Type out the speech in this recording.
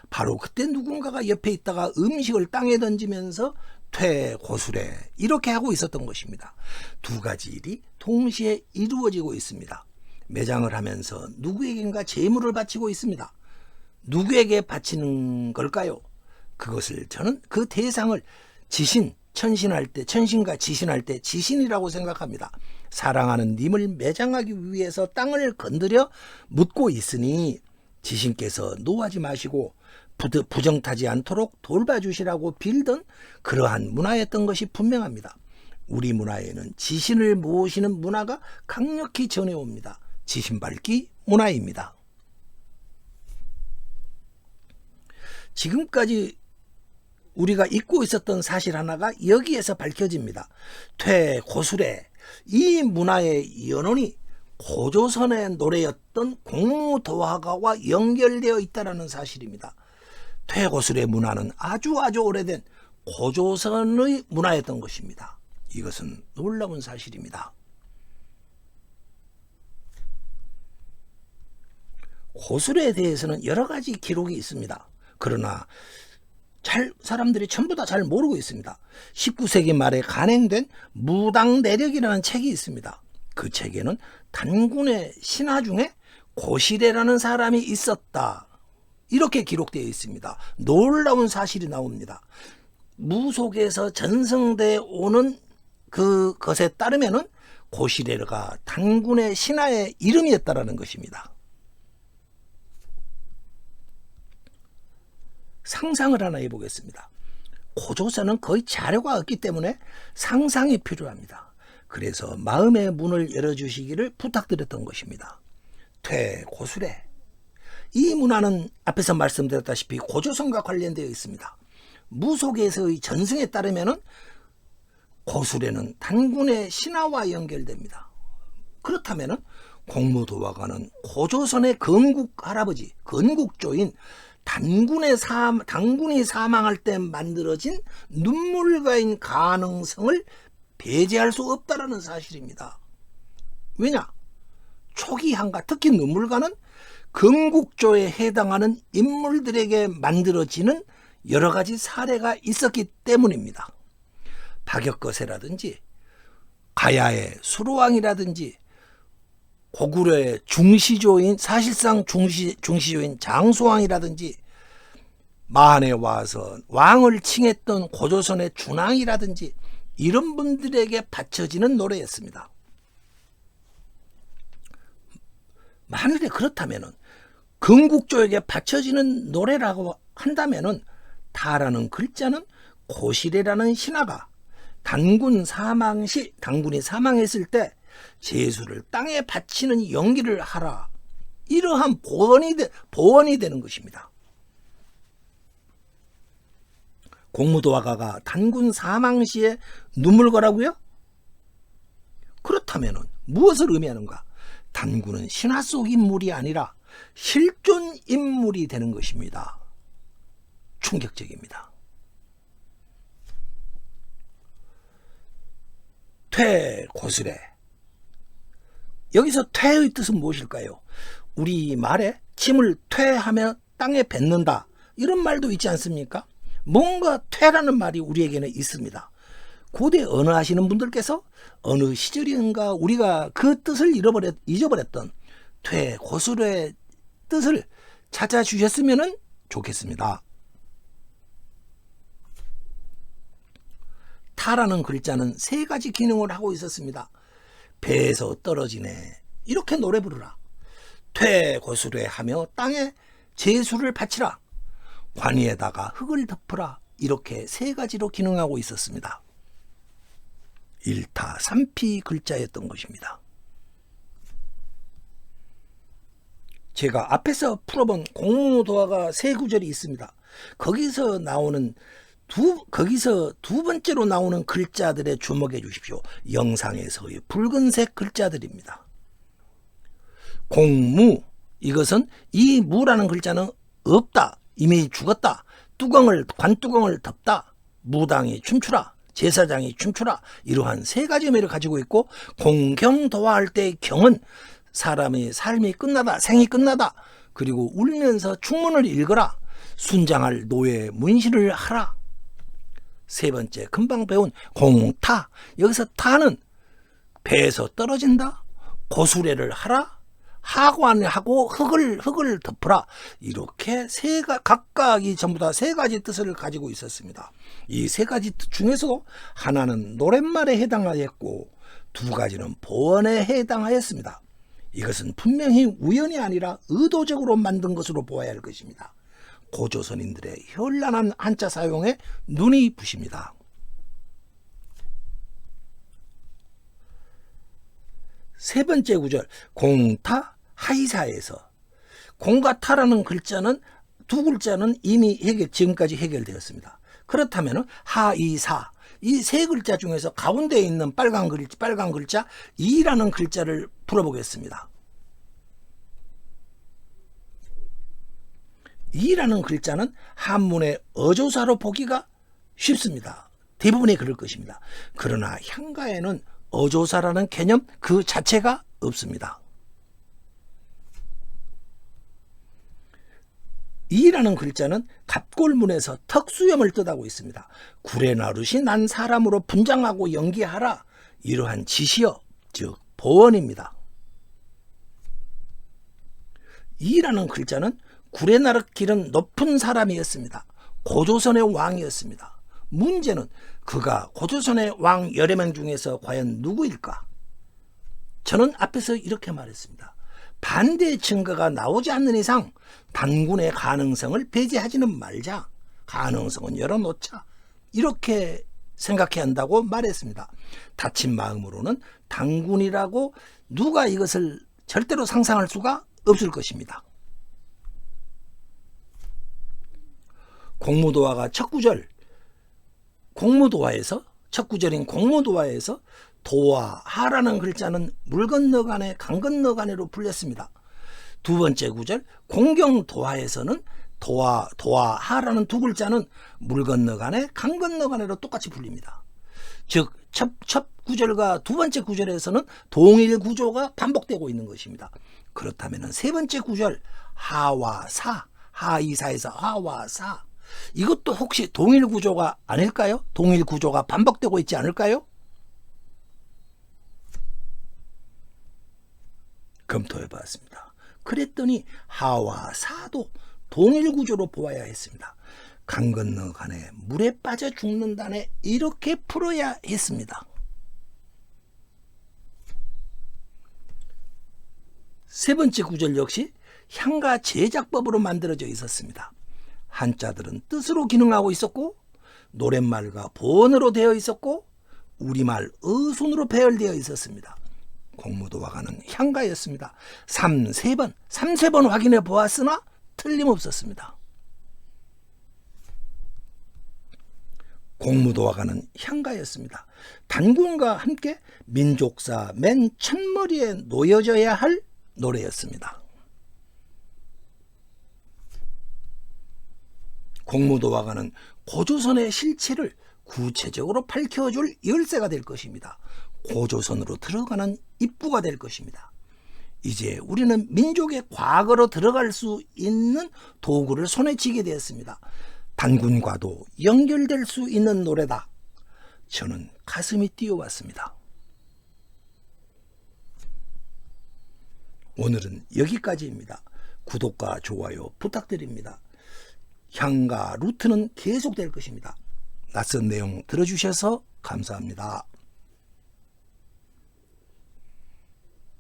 바로 그때 누군가가 옆에 있다가 음식을 땅에 던지면서 퇴고수래 이렇게 하고 있었던 것입니다. 두 가지 일이 동시에 이루어지고 있습니다. 매장을 하면서 누구에겐가 재물을 바치고 있습니다. 누구에게 바치는 걸까요? 그것을 저는 그 대상을 천신할 때, 천신과 지신할 때 지신이라고 생각합니다. 사랑하는 님을 매장하기 위해서 땅을 건드려 묻고 있으니 지신께서 노하지 마시고 부정타지 않도록 돌봐주시라고 빌던 그러한 문화였던 것이 분명합니다. 우리 문화에는 지신을 모시는 문화가 강력히 전해옵니다. 지신밟기 문화입니다. 지금까지 우리가 잊고 있었던 사실 하나가 여기에서 밝혀집니다. 퇴고수래, 이 문화의 연원이 고조선의 노래였던 공무도화가와 연결되어 있다는 사실입니다. 퇴고수래 문화는 아주 오래된 고조선의 문화였던 것입니다. 이것은 놀라운 사실입니다. 고술에 대해서는 여러 가지 기록이 있습니다. 그러나 사람들이 전부 다 잘 모르고 있습니다. 19세기 말에 간행된 무당내력이라는 책이 있습니다. 그 책에는 단군의 신하 중에 고시래라는 사람이 있었다, 이렇게 기록되어 있습니다. 놀라운 사실이 나옵니다. 무속에서 전승되어 오는 그것에 따르면은 고시래가 단군의 신하의 이름이었다라는 것입니다. 상상을 하나 해보겠습니다. 고조선은 거의 자료가 없기 때문에 상상이 필요합니다. 그래서 마음의 문을 열어주시기를 부탁드렸던 것입니다. 퇴고수래, 이 문화는 앞에서 말씀드렸다시피 고조선과 관련되어 있습니다. 무속에서의 전승에 따르면 고수래는 단군의 신하와 연결됩니다. 그렇다면 공무도화가는 고조선의 건국 할아버지, 건국조인 단군이 사망할 때 만들어진 눈물가인 가능성을 배제할 수 없다는 사실입니다. 왜냐? 초기한가, 특히 눈물가는 건국조에 해당하는 인물들에게 만들어지는 여러 가지 사례가 있었기 때문입니다. 박역거세라든지 가야의 수로왕이라든지 고구려의 중시조인, 사실상 중시조인 장소왕이라든지 마한에 와서 왕을 칭했던 고조선의 준왕이라든지 이런 분들에게 바쳐지는 노래였습니다. 만일에 그렇다면 건국조에게 바쳐지는 노래라고 한다면 타라는 글자는 고시래라는 신하가 단군이 사망했을 때 제수를 땅에 바치는 연기를 하라, 이러한 보원이 되는 것입니다. 공무도화가가 단군 사망 시에 눈물거라고요? 그렇다면 무엇을 의미하는가? 단군은 신화 속 인물이 아니라 실존 인물이 되는 것입니다. 충격적입니다. 퇴고수래, 여기서 퇴의 뜻은 무엇일까요? 우리 말에 침을 퇴하며 땅에 뱉는다, 이런 말도 있지 않습니까? 뭔가 퇴라는 말이 우리에게는 있습니다. 고대 언어하시는 분들께서 어느 시절인가 우리가 그 뜻을 잊어버렸던 퇴고수래의 뜻을 찾아주셨으면 좋겠습니다. 타라는 글자는 세 가지 기능을 하고 있었습니다. 배에서 떨어지네, 이렇게 노래 부르라. 퇴고수래 하며 땅에 제수를 바치라. 관이에다가 흙을 덮으라. 이렇게 세 가지로 기능하고 있었습니다. 일타 삼피 글자였던 것입니다. 제가 앞에서 풀어본 공무도화가 세 구절이 있습니다. 거기서 두 번째로 나오는 글자들에 주목해 주십시오. 영상에서의 붉은색 글자들입니다. 공무, 이것은 이 무라는 글자는 없다, 이미 죽었다, 관뚜껑을 덮다, 무당이 춤추라, 제사장이 춤추라, 이러한 세 가지 의미를 가지고 있고, 공경도화할 때의 경은 사람의 삶이 끝나다, 생이 끝나다, 그리고 울면서 충문을 읽어라. 순장할 노예 문신을 하라. 세 번째, 금방 배운 공타. 여기서 타는 배에서 떨어진다. 고수레를 하라. 하관하고 흙을 덮으라. 이렇게 각각이 전부 다 세 가지 뜻을 가지고 있었습니다. 이 세 가지 뜻 중에서도 하나는 노랫말에 해당하였고 두 가지는 보언에 해당하였습니다. 이것은 분명히 우연이 아니라 의도적으로 만든 것으로 보아야 할 것입니다. 고조선인들의 현란한 한자 사용에 눈이 부십니다. 세 번째 구절, 공타 하이사에서 공과 타라는 글자는 두 글자는 이미 지금까지 해결되었습니다. 그렇다면 하이사, 이 세 글자 중에서 가운데에 있는 빨간 글자 이라는 글자를 풀어보겠습니다. 이라는 글자는 한문의 어조사로 보기가 쉽습니다. 대부분이 그럴 것입니다. 그러나 향가에는 어조사라는 개념 그 자체가 없습니다. 이라는 글자는 갑골문에서 턱수염을 뜻하고 있습니다. 구레나룻이 난 사람으로 분장하고 연기하라. 이러한 지시어, 즉 보언입니다. 이라는 글자는 구레나룻 기른 높은 사람이었습니다. 고조선의 왕이었습니다. 문제는 그가 고조선의 왕 여러 명 중에서 과연 누구일까? 저는 앞에서 이렇게 말했습니다. 반대의 증거가 나오지 않는 이상 단군의 가능성을 배제하지는 말자. 가능성은 열어놓자. 이렇게 생각해야 한다고 말했습니다. 다친 마음으로는 단군이라고 누가 이것을 절대로 상상할 수가 없을 것입니다. 공무도화가 첫 구절, 공무도화에서 첫 구절인 공무도화에서 도와 하라는 글자는 물 건너가네 강 건너가네로 풀렸습니다. 두 번째 구절 공경도화에서는 도와 하라는 두 글자는 물 건너가네 강 건너가네로 똑같이 풀립니다. 즉 첫 구절과 두 번째 구절에서는 동일 구조가 반복되고 있는 것입니다. 그렇다면 세 번째 구절 하와 사, 하이사에서 하와 사, 이것도 혹시 동일 구조가 아닐까요? 동일 구조가 반복되고 있지 않을까요? 검토해 봤습니다. 그랬더니 하와 사도 동일 구조로 보아야 했습니다. 강 건너 가네 물에 빠져 죽는다네 이렇게 풀어야 했습니다. 세 번째 구절 역시 향가 제작법으로 만들어져 있었습니다. 한자들은 뜻으로 기능하고 있었고 노랫말과 보언으로 되어 있었고 우리말 어순으로 배열되어 있었습니다. 공무도화가는 향가였습니다. 3세 번 확인해 보았으나 틀림없었습니다. 공무도화가는 향가였습니다. 단군과 함께 민족사 맨 첫머리에 놓여져야 할 노래였습니다. 공무도화가는 고조선의 실체를 구체적으로 밝혀줄 열쇠가 될 것입니다. 고조선으로 들어가는 입구가 될 것입니다. 이제 우리는 민족의 과거로 들어갈 수 있는 도구를 손에 쥐게 되었습니다. 단군과도 연결될 수 있는 노래다. 저는 가슴이 뛰어왔습니다. 오늘은 여기까지입니다. 구독과 좋아요 부탁드립니다. 향가 루트는 계속될 것입니다. 낯선 내용 들어주셔서 감사합니다.